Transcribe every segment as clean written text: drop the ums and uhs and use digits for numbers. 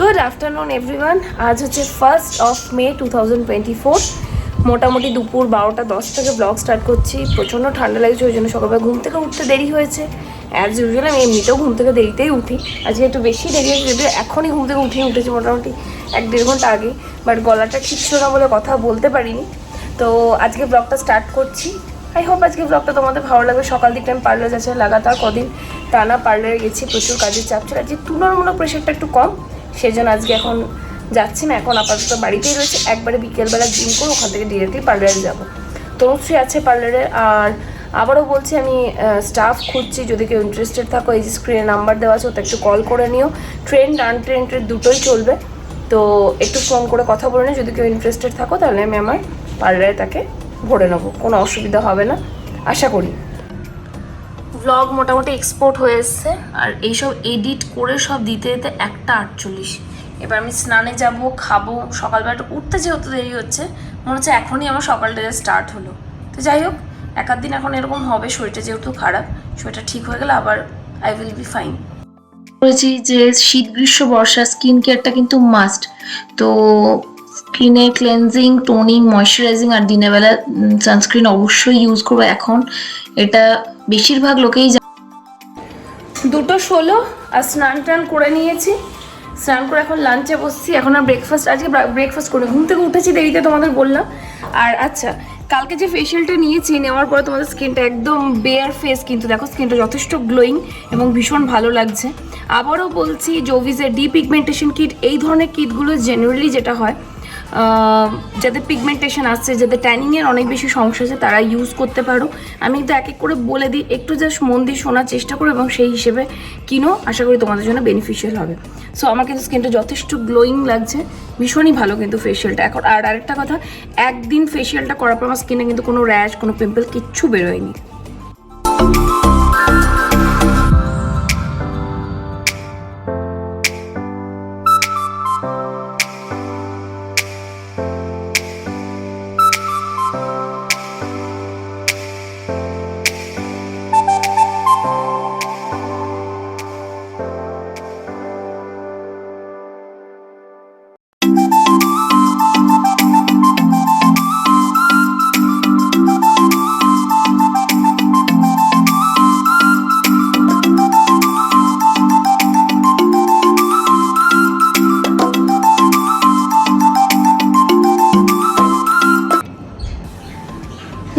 Good afternoon everyone. আজ হচ্ছে 1 মে 2024। মোটামুটি দুপুর 12টা 10 থেকে ব্লগ স্টার্ট করছি। প্রচণ্ড ঠান্ডা লাগছে, ওই জন্য সকালবেলা ঘুম থেকে উঠতে দেরি হয়েছে। অ্যাজ ইউজুয়াল আমি এমনিতেও ঘুম থেকে দেরিতেই উঠি, আজকে একটু বেশি দেরি হয়েছে, যদিও এখনই ঘুম থেকে উঠেছি মোটামুটি 1-1.5 ঘন্টা আগে। বাট গলাটা ঠিক ছিল না বলে কথা বলতে পারিনি। তো আজকে ব্লগটা স্টার্ট করছি। আই হোপ আজকে ব্লগটা তোমাদের ভালো লাগবে। সকাল দিকটা আমি পার্লার যাচ্ছি, লাগাতার কদিন টানা পার্লারে গেছি, প্রচুর কাজের চাপ ছিল। আজকে তুলনামূলক প্রেশারটা একটু কম, সেই জন্য আজকে এখন যাচ্ছি না। এখন আপাতত বাড়িতেই রয়েছে, একবারে বিকেলবেলা জিম করে ওখান থেকে ডিরেক্টলি পার্লারে যাবো। তনুশ্রী আছে পার্লারে। আর আবারও বলছি, আমি স্টাফ খুঁজছি, যদি কেউ ইন্টারেস্টেড থাকো এই যে স্ক্রিনে নাম্বার দেওয়া আছে, ওটা একটু কল করে নিও। ট্রেন্ড আনট্রেন্ডের দুটোই চলবে, তো একটু ফোন করে কথা বলে নিও। যদি কেউ ইন্টারেস্টেড থাকো তাহলে আমি আমার পার্লারে তাকে ভরে নেবো, কোনো অসুবিধা হবে না আশা করি। ব্লগ মোটামুটি এক্সপোর্ট হয়ে এসছে, আর এইসব এডিট করে সব দিতে দিতে 1:48। এবার আমি স্নানে যাব, খাবো। সকালবেলাটা উঠতে যেহেতু দেরি হচ্ছে, মনে হচ্ছে এখনই আমার সকালটা স্টার্ট হলো। তো যাই হোক, এক আধ দিন এখন এরকম হবে, শরীরটা যেহেতু খারাপ, শরীরটা ঠিক হয়ে গেলে আবার আই উইল বি ফাইন। বলেছি যে শীত গ্রীষ্ম বর্ষা স্কিন কেয়ারটা কিন্তু মাস্ট। তো স্কিনে ক্লেনজিং, টোনিং, ময়শ্চারাইজিং আর দিনের বেলা সানস্ক্রিন অবশ্যই ইউজ করবো। এখন এটা বেশিরভাগ লোকেই 2:16 আর স্নান টান করে নিয়েছি। স্নান করে এখন লাঞ্চে বসছি। এখন আর ব্রেকফাস্ট, আজকে ব্রেকফাস্ট করে ঘুম থেকে উঠেছি দেরিতে, তোমাদের বললাম। আর আচ্ছা, কালকে যে ফেশিয়ালটা নিয়েছি, নেওয়ার পরে তোমাদের স্কিনটা একদম বেয়ার ফেস, কিন্তু দেখো স্কিনটা যথেষ্ট গ্লোয়িং এবং ভীষণ ভালো লাগছে। আবারও বলছি, জোভিসের ডি পিগমেন্টেশন কিট, এই ধরনের কিটগুলো জেনারেলি যেটা হয়, যাদের পিগমেন্টেশন আসছে, যাদের ট্যানিংয়ের অনেক বেশি সমস্যা আছে, তারা ইউজ করতে পারো। আমি তো এক এক করে বলে দিই, একটু জাস্ট মন দিয়ে শোনার চেষ্টা করো এবং সেই হিসেবে কিনো, আশা করি তোমাদের জন্য বেনিফিশিয়াল হবে। সো আমার কিন্তু স্কিনটা যথেষ্ট গ্লোয়িং লাগছে, ভীষণই ভালো কিন্তু ফেশিয়ালটা এখন। আর আরেকটা কথা, একদিন ফেশিয়ালটা করার পর আমার স্কিনে কিন্তু কোনো র্যাশ, কোনো পিম্পল কিচ্ছু বেরোয়নি।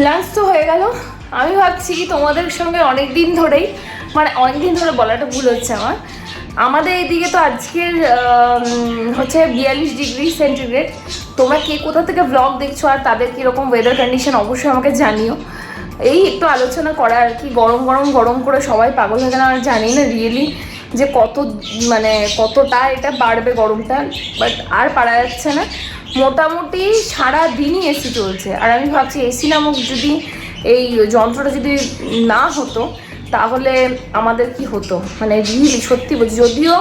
লাঞ্চ তো হয়ে গেল। আমি ভাবছি তোমাদের সঙ্গে অনেক দিন ধরে বলাটা ভুল হচ্ছে আমাদের এইদিকে তো আজকের হচ্ছে 42°C। তোমরা কে কোথা থেকে ব্লগ দেখছো আর তাদের কীরকম ওয়েদার কন্ডিশন অবশ্যই আমাকে জানিও। এই একটু আলোচনা করা আর কি। গরম করে সবাই পাগল হয়ে গেল। আর জানি না রিয়েলি যে কতটা এটা বাড়বে গরমটা, বাট আর পারা যাচ্ছে না। মোটামুটি সারা দিনই এসি চলছে। আর আমি ভাবছি, এসি নামক যদি এই যন্ত্রটা যদি না হতো তাহলে আমাদের কি হতো, রিয়েলি সত্যি বলছি। যদিও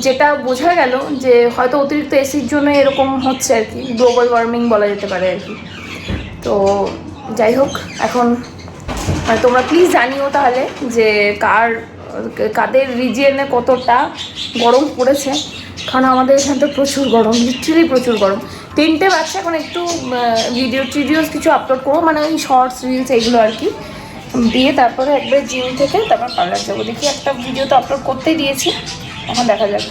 যেটা বোঝা গেল যে হয়তো অতিরিক্ত এসির জন্য এরকম হচ্ছে আর কি, গ্লোবাল ওয়ার্মিং বলা যেতে পারে আর কি। তো যাই হোক, এখন তোমরা প্লিজ জানিও তাহলে যে কাদের রিজিয়নে কতটা গরম পড়েছে, কারণ আমাদের এখানে তো প্রচুর গরম, লিটারালি প্রচুর গরম। 3টে বাচ্চা, এখন একটু ভিডিওস কিছু আপলোড করবো, ওই শর্টস রিলস এইগুলো আর কি দিয়ে, তারপরে একবার জিম থেকে তারপর পার্লার যাবো। দেখি, একটা ভিডিও তো আপলোড করতেই দিয়েছি, এখন দেখা যাবে।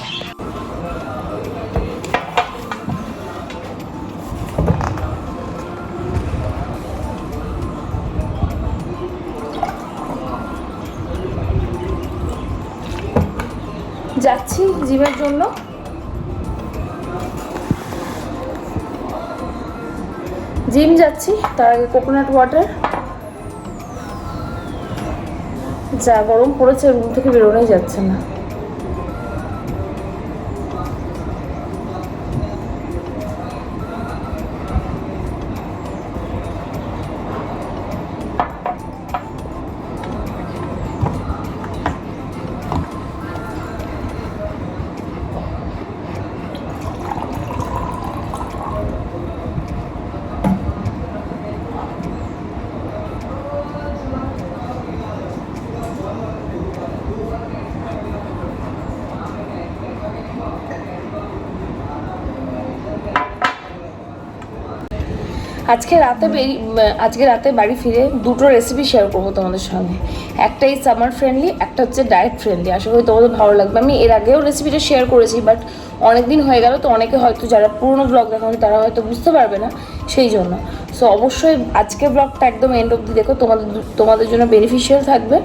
যাচ্ছি জিমের জন্য। জিম যাচ্ছি, তার আগে কোকোনাট ওয়াটার। যা গরম পড়েছে, রুম থেকে বেরোনোই যাচ্ছে না। আজকে রাতে বাড়ি ফিরে দুটো রেসিপি শেয়ার করবো তোমাদের সঙ্গে। একটাই সামার ফ্রেন্ডলি, একটা হচ্ছে ডায়েট ফ্রেন্ডলি। আশা করি তোমাদের ভালো লাগবে। আমি এর আগেও রেসিপিটা শেয়ার করেছি, বাট অনেক দিন হয়ে গেল, তো অনেকে হয়তো যারা পুরোনো ব্লগ দেখো তারা হয়তো বুঝতে পারবে না, সেই জন্য। সো অবশ্যই আজকের ব্লগটা একদম এন্ড অবধি দেখো, তোমাদের জন্য বেনিফিশিয়াল থাকবে,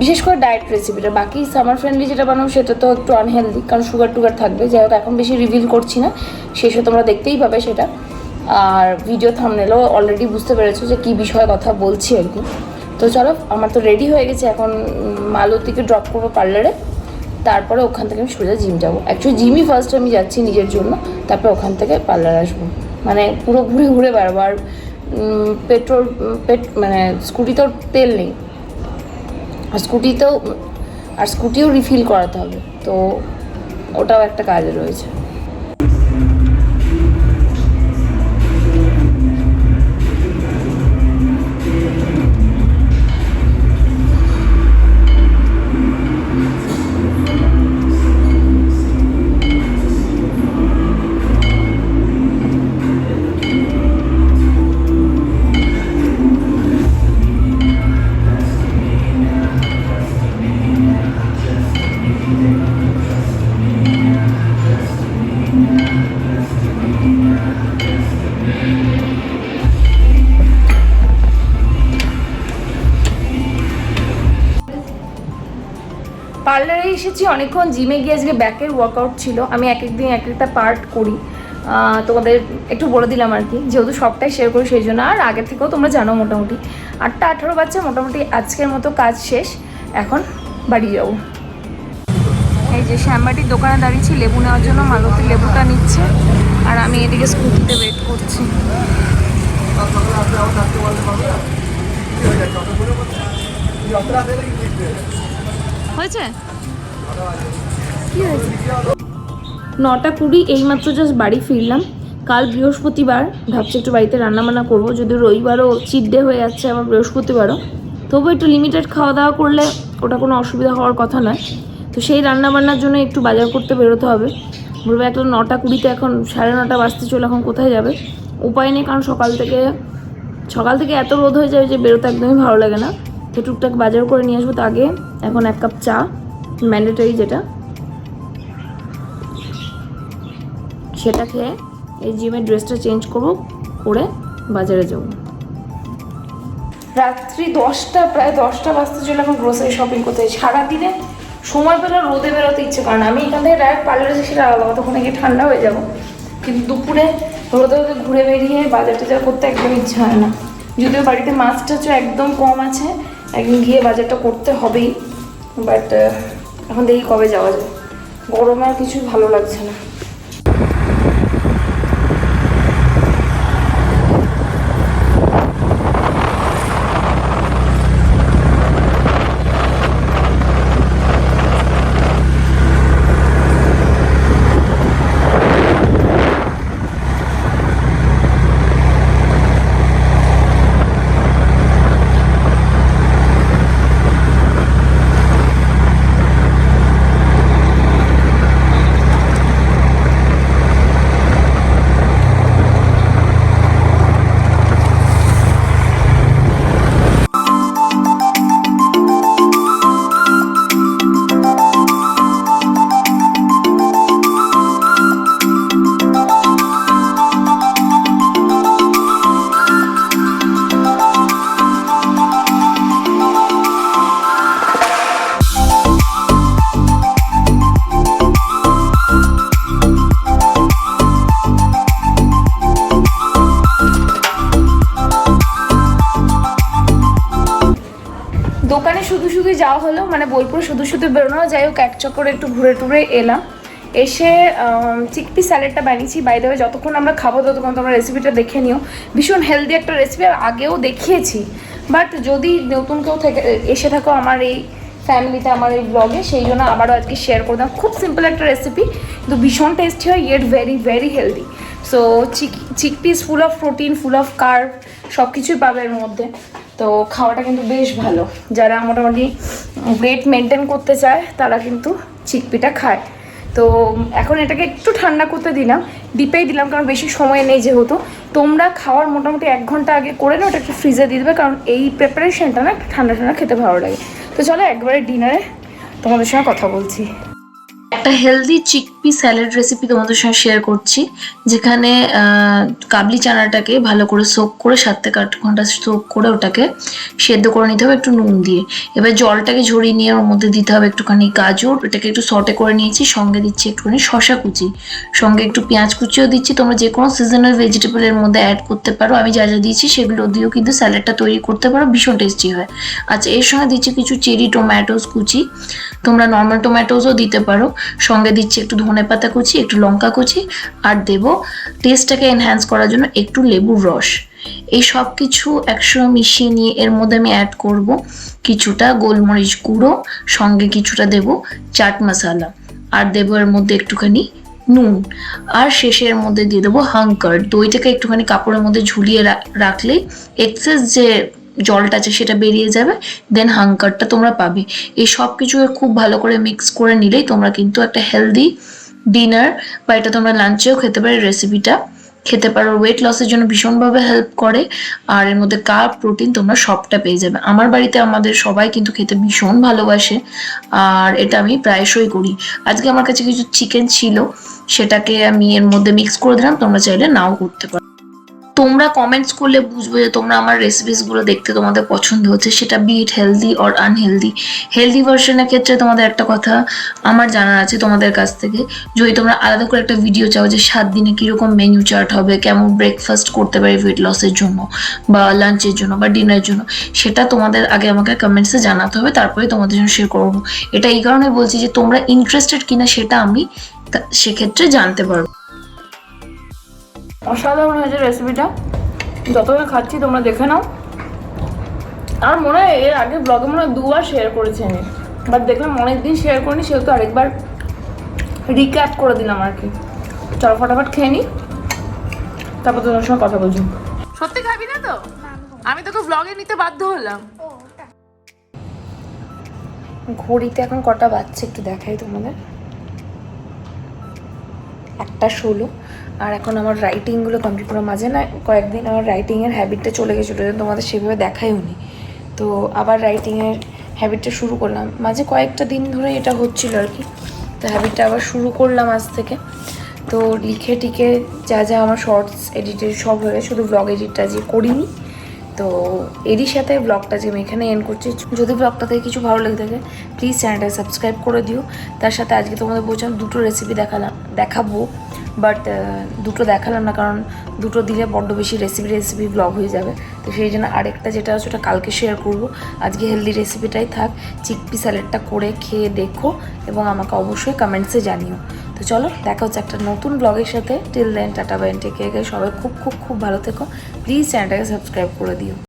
বিশেষ করে ডায়েট রেসিপিটা। বাকি সামার ফ্রেন্ডলি যেটা বানাবো সেটা তো একটু আনহেলদি, কারণ সুগার টুগার থাকবে। যাই হোক, এখন বেশি রিভিল করছি না, শেষে তোমরা দেখতেই পাবে সেটা। আর ভিডিও থাম্বনেলও অলরেডি বুঝতে পেরেছো যে কী বিষয়ে কথা বলছি আর কি। তো চলো, আমার তো রেডি হয়ে গেছে। এখন মালতীকে ড্রপ করবো পার্লারে, তারপরে ওখান থেকে আমি সোজা জিম যাবো। অ্যাকচুয়ালি জিমই ফার্স্ট আমি যাচ্ছি নিজের জন্য, তারপরে ওখান থেকে পার্লার আসবো। মানে পুরো ঘুরে ঘুরে বেড়াবো। আর মানে স্কুটিতেও তেল নেই, আর স্কুটিও রিফিল করাতে হবে, তো ওটাও একটা কাজে রয়েছে। পার্লারে এসেছি অনেকক্ষণ। জিমে গিয়ে আজকে ব্যাকের ওয়ার্কআউট ছিল। আমি এক একদিন এক একটা পার্ট করি, তোমাদের একটু বলে দিলাম আর কি, যেহেতু সবটাই শেয়ার করি সেই জন্য। আর আগে থেকেও তোমরা জানো মোটামুটি 8টা 18 বাচ্চা, মোটামুটি আজকের মতো কাজ শেষ। এখন বাড়ি যাবো। এই যে শ্যামবাটির দোকানে দাঁড়িয়েছি লেবু নেওয়ার জন্য। মালতী লেবুটা নিচ্ছে আর আমি এদিকে স্কুটিতে ওয়েট করছি। হয়েছে কি হয়েছে? 9:20 এইমাত্র জাস্ট বাড়ি ফিরলাম। কাল বৃহস্পতিবার, ভাবছি একটু বাড়িতে রান্নাবান্না করবো। যদি রবিবারও চিট ডে হয়ে যাচ্ছে, আবার বৃহস্পতিবারও, তবু একটু লিমিটেড খাওয়া দাওয়া করলে ওটা কোনো অসুবিধা হওয়ার কথা নয়। তো সেই রান্নাবান্নার জন্য একটু বাজার করতে বেরোতে হবে। বলবো একটা 9:20, এখন 9:30 বাজতে চলে, এখন কোথায় যাবে উপায় নেই, কারণ সকাল থেকে এত রোদ হয়ে যাবে যে বেরোতে একদমই ভালো লাগে না। তো টুকটাক বাজার করে নিয়ে আসবো। তো আগে এখন 1 কাপ চা ম্যান্ডেটরি, যেটা সেটা খেয়ে এই জিমের ড্রেসটা চেঞ্জ করে বাজারে যাব। রাত্রি 10টা, প্রায় 10টা বাজতে চলে, এখন গ্রোসারি শপিং করতে। সারাদিনে সময় পেলে রোদে বেরোতে ইচ্ছে করে না। আমি এখান থেকে ডাইরেক্ট পার্লারে যাই, সেটা আলাদা, তখন গিয়ে ঠান্ডা হয়ে যাবো। কিন্তু দুপুরে রোদে ঘুরে বেরিয়ে বাজার টাজার করতে একদম ইচ্ছা হয় না। যদিও বাড়িতে মাছ টাছও একদম কম আছে, একদিন গিয়ে বাজারটা করতে হবেই, বাট এখন দেখি কবে যাওয়া যায়। গরমে আর কিছু ভালো লাগছে না। দোকানে শুধু যাওয়া হলো, মানে বোলপুরে শুধু বেরোনো। যাই হোক, এক চক্করে একটু ঘুরে টুরে এলাম। এসে চিকপি স্যালাডটা বানিয়েছি। বাই দ্য ওয়ে, যতক্ষণ আমরা খাবো ততক্ষণ তোমরা রেসিপিটা দেখে নিও। ভীষণ হেলদি একটা রেসিপি, আগেও দেখিয়েছি, বাট যদি নতুন কেউ এসে থাকো আমার এই ফ্যামিলিতে, আমার এই ব্লগে, সেই জন্য আবারও আজকে শেয়ার করে দাম। খুব সিম্পল একটা রেসিপি, কিন্তু ভীষণ টেস্টি হয়, yet very very healthy. So chickpeas full of protein, full of carb, সব কিছুই পাবে এর মধ্যে। তো খাওয়াটা কিন্তু বেশ ভালো। যারা মোটামুটি ওয়েট মেনটেন করতে চায় তারা কিন্তু চিকপিটা খায়। তো এখন এটাকে একটু ঠান্ডা করতে দিলাম, ডিপেই দিলাম কারণ বেশি সময় নেই যেহেতু। তোমরা খাওয়ার মোটামুটি 1 ঘন্টা আগে করে নাও, ওটা একটু ফ্রিজে দিয়ে দেবে, কারণ এই প্রিপারেশনটা না একটু ঠান্ডা ঠান্ডা খেতে ভালো লাগে। তো চলো একবারে ডিনারে তোমাদের সঙ্গে কথা বলছি। একটা হেলদি চিকপি স্যালাড রেসিপি তোমাদের সঙ্গে শেয়ার করছি, যেখানে কাবলি চানাটাকে ভালো করে সোক করে 7 থেকে 8 ঘন্টা সোক করে ওটাকে সেদ্ধ করে নিতে হবে একটু নুন দিয়ে। এবার জলটাকে ঝরিয়ে নিয়ে ওর মধ্যে দিতে হবে একটুখানি গাজর, এটাকে একটু সটে করে নিয়েছি, সঙ্গে দিচ্ছি একটুখানি শশা কুচি, সঙ্গে একটু পেঁয়াজ কুচিও দিচ্ছি। তোমরা যে কোনো সিজনাল ভেজিটেবলের মধ্যে অ্যাড করতে পারো, আমি যা যা দিয়েছি সেগুলো দিয়েও কিন্তু স্যালাডটা তৈরি করতে পারো, ভীষণ টেস্টি হয়। আচ্ছা, এর সঙ্গে দিচ্ছি কিছু চেরি টমেটোস কুচি, তোমরা নর্মাল টমেটোসও দিতে পারো। সঙ্গে দিচ্ছি একটু ধনেপাতা কুচি, একটু লঙ্কা কুচি, আর দেবো টেস্টটাকে এনহ্যান্স করার জন্য একটু লেবুর রস। এই সব কিছু একসঙ্গে মিশিয়ে নিয়ে এর মধ্যে আমি অ্যাড করব কিছুটা গোলমরিচ গুঁড়ো, সঙ্গে কিছুটা দেব চাট মশলা, আর দেবো এর মধ্যে একটুখানি নুন, আর শেষে এর মধ্যে দিয়ে দেবো হাঙ্কার। দইটাকে একটুখানি কাপড়ের মধ্যে ঝুলিয়ে রাখলেই এক্সেস যে জলটা আছে সেটা বেরিয়ে যাবে, দেন হাঙ্কারটা তোমরা পাবে। এই সব কিছু খুব ভালো করে মিক্স করে নিলেই তোমরা কিন্তু একটা হেলদি ডিনার, বা এটা তোমরা লাঞ্চেও খেতে পারো, রেসিপিটা খেতে পারো। ওয়েট লসের জন্য ভীষণভাবে হেল্প করে, আর এর মধ্যে কার্ব প্রোটিন তোমরা সবটা পেয়ে যাবে। আমার বাড়িতে আমাদের সবাই কিন্তু খেতে ভীষণ ভালোবাসে, আর এটা আমি প্রায়শই করি। আজকে আমার কাছে কিছু চিকেন ছিল, সেটাকে আমি এর মধ্যে মিক্স করে দিলাম, তোমরা চাইলে নাও করতে পারো। তোমরা কমেন্টস করলে বুঝবে যে তোমরা আমার রেসিপিসগুলো দেখতে তোমাদের পছন্দ হচ্ছে, সেটা be it healthy or unhealthy. Healthy ভার্সনের ক্ষেত্রে তোমাদের একটা কথা আমার জানার আছে তোমাদের কাছ থেকে, যদি তোমরা আলাদা করে একটা ভিডিও চাও যে 7 দিনে কীরকম মেনু চার্ট হবে, কেমন ব্রেকফাস্ট করতে পারি ওয়েট লসের জন্য, বা লাঞ্চের জন্য, বা ডিনারের জন্য, সেটা তোমাদের আগে আমাকে কমেন্টসে জানাতে হবে, তারপরে তোমাদের জন্য শেয়ার করবো। এটা এই কারণে বলছি যে তোমরা ইন্টারেস্টেড কিনা সেটা আমি সেক্ষেত্রে জানতে পারবো। অসাধারণ হয়েছে রেসিপিটা, যতটা খাচ্ছি তোমরা দেখে নাও। আর মনে হয় এর আগে ব্লগে মনে হয় 2 বার শেয়ার করেছি আমি, বাট দেখলাম অনেকদিন শেয়ার করিনি, সেহেতু আরেকবার রিক্যাপ করে দিলাম আর কি। চলো ফটাফট খেয়ে নিই, তারপর তোমার সঙ্গে কথা বলছি। সত্যি খাবি না তো? আমি তোকে ব্লগে নিতে বাধ্য হলাম। ঘড়িতে এখন কটা বাজছে একটু দেখাই তোমাদের, 1:16। আর এখন আমার রাইটিংগুলো কমপ্লিট করার মাঝে না কয়েকদিন আমার রাইটিংয়ের হ্যাবিটটা চলে গেছিলো, তোমাদের সেভাবে দেখাইও নি। তো আবার রাইটিংয়ের হ্যাবিটটা শুরু করলাম, মাঝে কয়েকটা দিন ধরে এটা হচ্ছিলো আর কি। তো হ্যাবিটটা আবার শুরু করলাম আজ থেকে। তো লিখে টিকে যা যা আমার শর্টস এডিটেড সব হয়ে গেছে, শুধু ব্লগ এডিটটা যে করিনি। তো এরই সাথে ব্লগটা যে আমি এখানে এন্ড করছি। যদি ব্লগটা থেকে কিছু ভালো লেগে থাকে প্লিজ চ্যানেলটাকে সাবস্ক্রাইব করে দিও। তার সাথে আজকে তোমাদের বলছিলাম 2টো রেসিপি দেখাবো, বাট 2টো দেখালাম না, কারণ 2টো দিলে বড্ড বেশি রেসিপি ব্লগ হয়ে যাবে। তো সেই জন্য আরেকটা যেটা আছে ওটা কালকে শেয়ার করবো। আজকে হেলদি রেসিপিটাই থাক, চিকপি স্যালাডটা করে খেয়ে দেখো এবং আমাকে অবশ্যই কমেন্টসে জানিও। তো চলো দেখা হচ্ছে একটা নতুন ব্লগের সাথে। Till then tata bye, take care. সবাই খুব খুব খুব ভালো থেকো, প্লিজ চ্যানেলটাকে সাবস্ক্রাইব করে দিও।